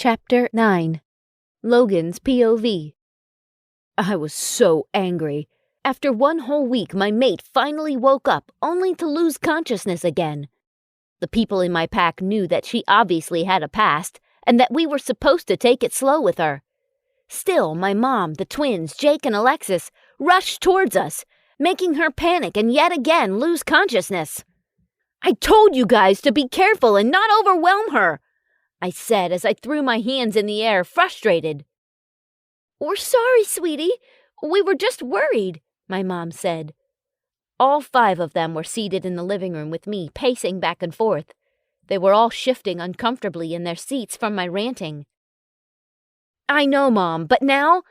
Chapter 9. Logan's POV. I was so angry. After one whole week, my mate finally woke up, only to lose consciousness again. The people in my pack knew that she obviously had a past, and that we were supposed to take it slow with her. Still, my mom, the twins, Jake and Alexis, rushed towards us, making her panic and yet again lose consciousness. "I told you guys to be careful and not overwhelm her," I said as I threw my hands in the air, frustrated. "We're sorry, sweetie. We were just worried," my mom said. All 5 of them were seated in the living room with me, pacing back and forth. They were all shifting uncomfortably in their seats from my ranting. "I know, Mom, but now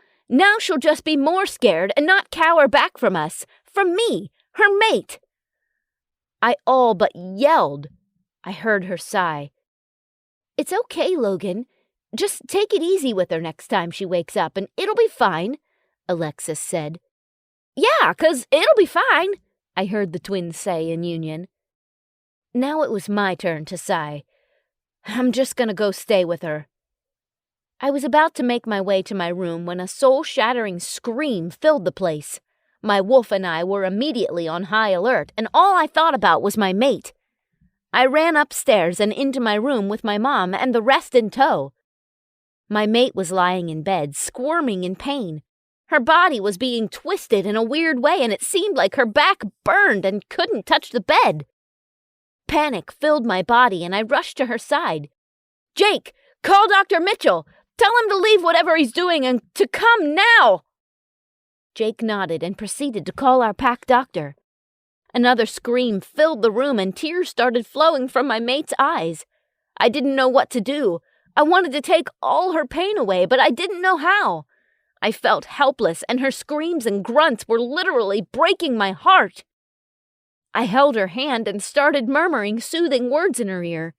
she'll just be more scared and not cower back from us, from me, her mate." I all but yelled. I heard her sigh. "It's okay, Logan. Just take it easy with her next time she wakes up and it'll be fine," Alexis said. "Yeah, 'cause it'll be fine," I heard the twins say in union. Now it was my turn to sigh. "I'm just gonna go stay with her." I was about to make my way to my room when a soul-shattering scream filled the place. My wolf and I were immediately on high alert, and all I thought about was my mate. I ran upstairs and into my room with my mom and the rest in tow. My mate was lying in bed, squirming in pain. Her body was being twisted in a weird way, and it seemed like her back burned and couldn't touch the bed. Panic filled my body, and I rushed to her side. "Jake, call Dr. Mitchell! Tell him to leave whatever he's doing and to come now!" Jake nodded and proceeded to call our pack doctor. Another scream filled the room and tears started flowing from my mate's eyes. I didn't know what to do. I wanted to take all her pain away, but I didn't know how. I felt helpless, and her screams and grunts were literally breaking my heart. I held her hand and started murmuring soothing words in her ear.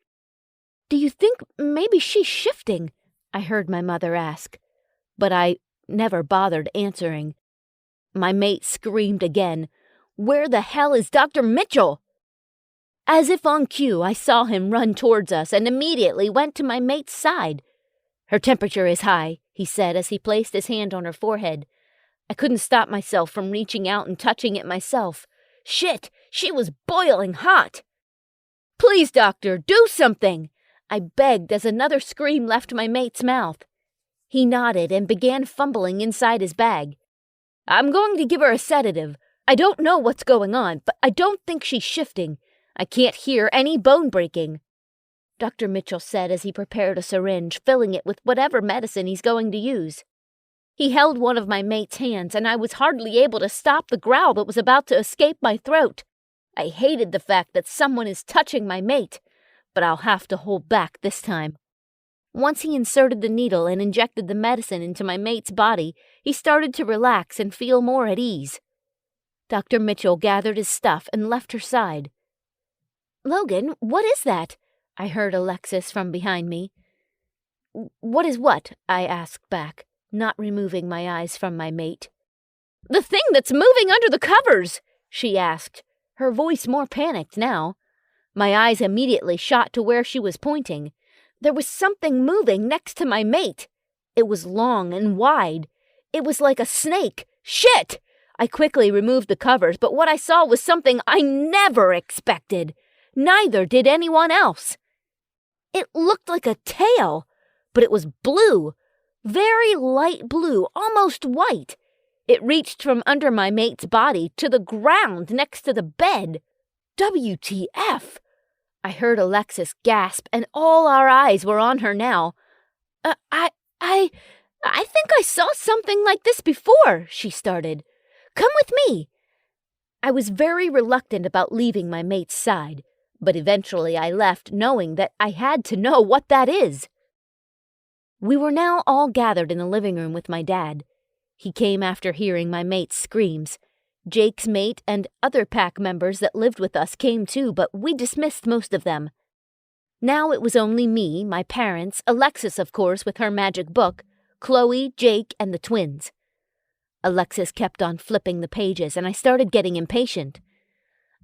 "Do you think maybe she's shifting?" I heard my mother ask, but I never bothered answering. My mate screamed again. "Where the hell is Dr. Mitchell?" As if on cue, I saw him run towards us and immediately went to my mate's side. "Her temperature is high," he said as he placed his hand on her forehead. I couldn't stop myself from reaching out and touching it myself. Shit, she was boiling hot. "Please, doctor, do something!" I begged as another scream left my mate's mouth. He nodded and began fumbling inside his bag. "I'm going to give her a sedative. I don't know what's going on, but I don't think she's shifting. I can't hear any bone breaking," Dr. Mitchell said as he prepared a syringe, filling it with whatever medicine he's going to use. He held one of my mate's hands, and I was hardly able to stop the growl that was about to escape my throat. I hated the fact that someone is touching my mate, but I'll have to hold back this time. Once he inserted the needle and injected the medicine into my mate's body, he started to relax and feel more at ease. Dr. Mitchell gathered his stuff and left her side. "Logan, what is that?" I heard Alexis from behind me. "What is what?" I asked back, not removing my eyes from my mate. "The thing that's moving under the covers," she asked, her voice more panicked now. My eyes immediately shot to where she was pointing. There was something moving next to my mate. It was long and wide. It was like a snake. Shit! I quickly removed the covers, but what I saw was something I never expected. Neither did anyone else. It looked like a tail, but it was blue. Very light blue, almost white. It reached from under my mate's body to the ground next to the bed. WTF! I heard Alexis gasp, and all our eyes were on her now. I think I saw something like this before," she started. "Come with me." I was very reluctant about leaving my mate's side, but eventually I left knowing that I had to know what that is. We were now all gathered in the living room with my dad. He came after hearing my mate's screams. Jake's mate and other pack members that lived with us came too, but we dismissed most of them. Now it was only me, my parents, Alexis, of course, with her magic book, Chloe, Jake, and the twins. Alexis kept on flipping the pages, and I started getting impatient.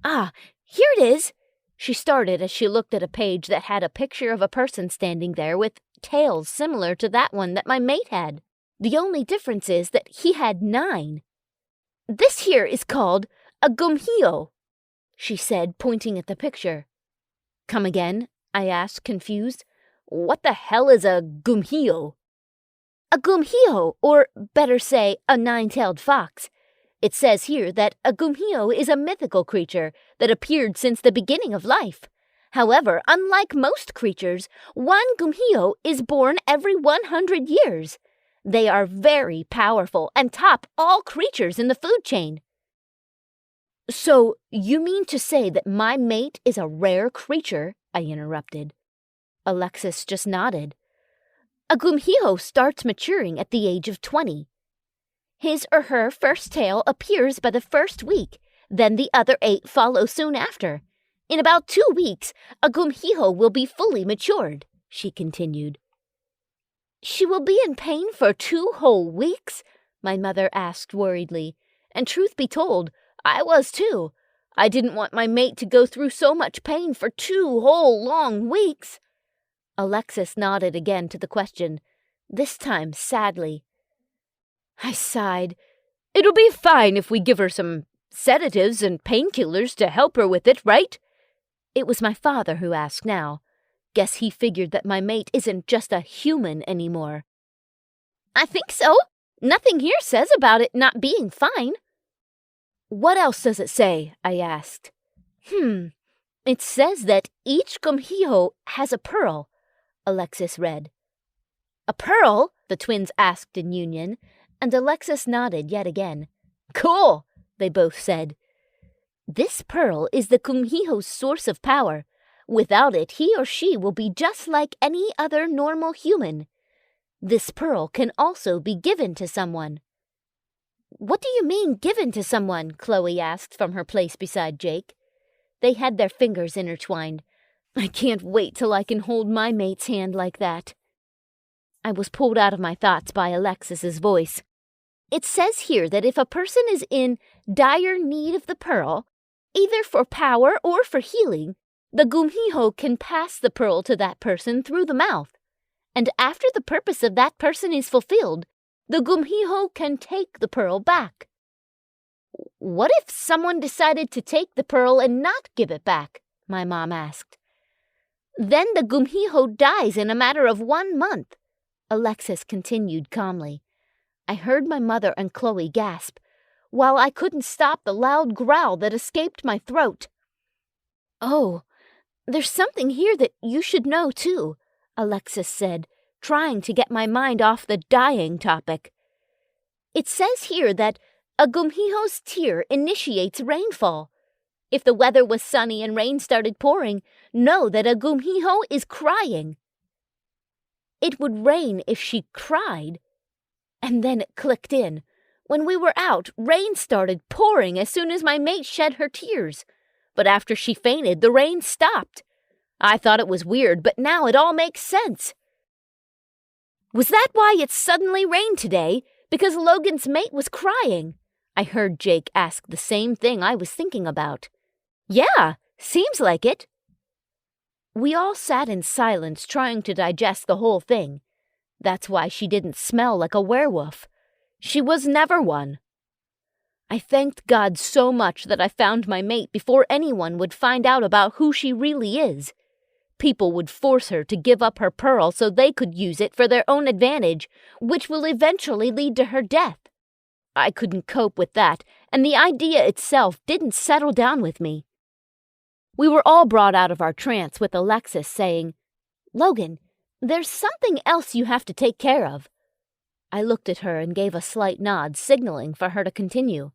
"Ah, here it is. She started as she looked at a page that had a picture of a person standing there with tails similar to that one that my mate had. The only difference is that he had 9. "This here is called a gumhio," she said, pointing at the picture. "Come again?" I asked, confused. "What the hell is a gumhio?" "A gumhio, or better say, a 9-tailed fox. It says here that a gumhio is a mythical creature that appeared since the beginning of life. However, unlike most creatures, one gumhio is born every 100 years. They are very powerful and top all creatures in the food chain." "So, you mean to say that my mate is a rare creature?" I interrupted. Alexis just nodded. "A gumhio starts maturing at the age of 20. His or her first tail appears by the first week, then the other 8 follow soon after. In about 2 weeks, a gumhio will be fully matured," she continued. "She will be in pain for 2 whole weeks?" my mother asked worriedly, and truth be told, I was too. I didn't want my mate to go through so much pain for 2 whole long weeks. Alexis nodded again to the question, this time sadly. I sighed. "It'll be fine if we give her some sedatives and painkillers to help her with it, right?" It was my father who asked now. Guess he figured that my mate isn't just a human anymore. "I think so. Nothing here says about it not being fine." "What else does it say?" I asked. It says that each gumhio has a pearl," Alexis read. "A pearl?" the twins asked in union, and Alexis nodded yet again. "Cool," they both said. "This pearl is the gumhio's source of power. Without it, he or she will be just like any other normal human. This pearl can also be given to someone." "What do you mean, given to someone?" Chloe asked from her place beside Jake. They had their fingers intertwined. I can't wait till I can hold my mate's hand like that. I was pulled out of my thoughts by Alexis's voice. "It says here that if a person is in dire need of the pearl, either for power or for healing, the gumhio can pass the pearl to that person through the mouth. And after the purpose of that person is fulfilled, the gumhio can take the pearl back." "What if someone decided to take the pearl and not give it back?" my mom asked. "Then the gumhio dies in a matter of 1 month," Alexis continued calmly. I heard my mother and Chloe gasp, while I couldn't stop the loud growl that escaped my throat. "Oh, there's something here that you should know, too," Alexis said, trying to get my mind off the dying topic. "It says here that a gumhio's tear initiates rainfall. If the weather was sunny and rain started pouring, know that a gumhio is crying." It would rain if she cried. And then it clicked in. When we were out, rain started pouring as soon as my mate shed her tears. But after she fainted, the rain stopped. I thought it was weird, but now it all makes sense. "Was that why it suddenly rained today? Because Logan's mate was crying?" I heard Jake ask the same thing I was thinking about. "Yeah, seems like it." We all sat in silence trying to digest the whole thing. That's why she didn't smell like a werewolf. She was never one. I thanked God so much that I found my mate before anyone would find out about who she really is. People would force her to give up her pearl so they could use it for their own advantage, which will eventually lead to her death. I couldn't cope with that, and the idea itself didn't settle down with me. We were all brought out of our trance with Alexis saying, "Logan, there's something else you have to take care of." I looked at her and gave a slight nod, signaling for her to continue.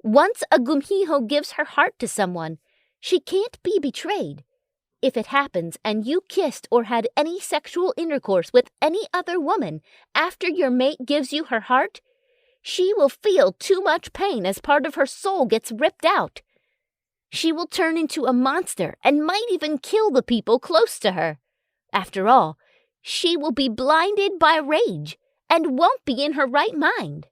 "Once a gumhio gives her heart to someone, she can't be betrayed. If it happens and you kissed or had any sexual intercourse with any other woman after your mate gives you her heart, she will feel too much pain as part of her soul gets ripped out. She will turn into a monster and might even kill the people close to her. After all, she will be blinded by rage and won't be in her right mind."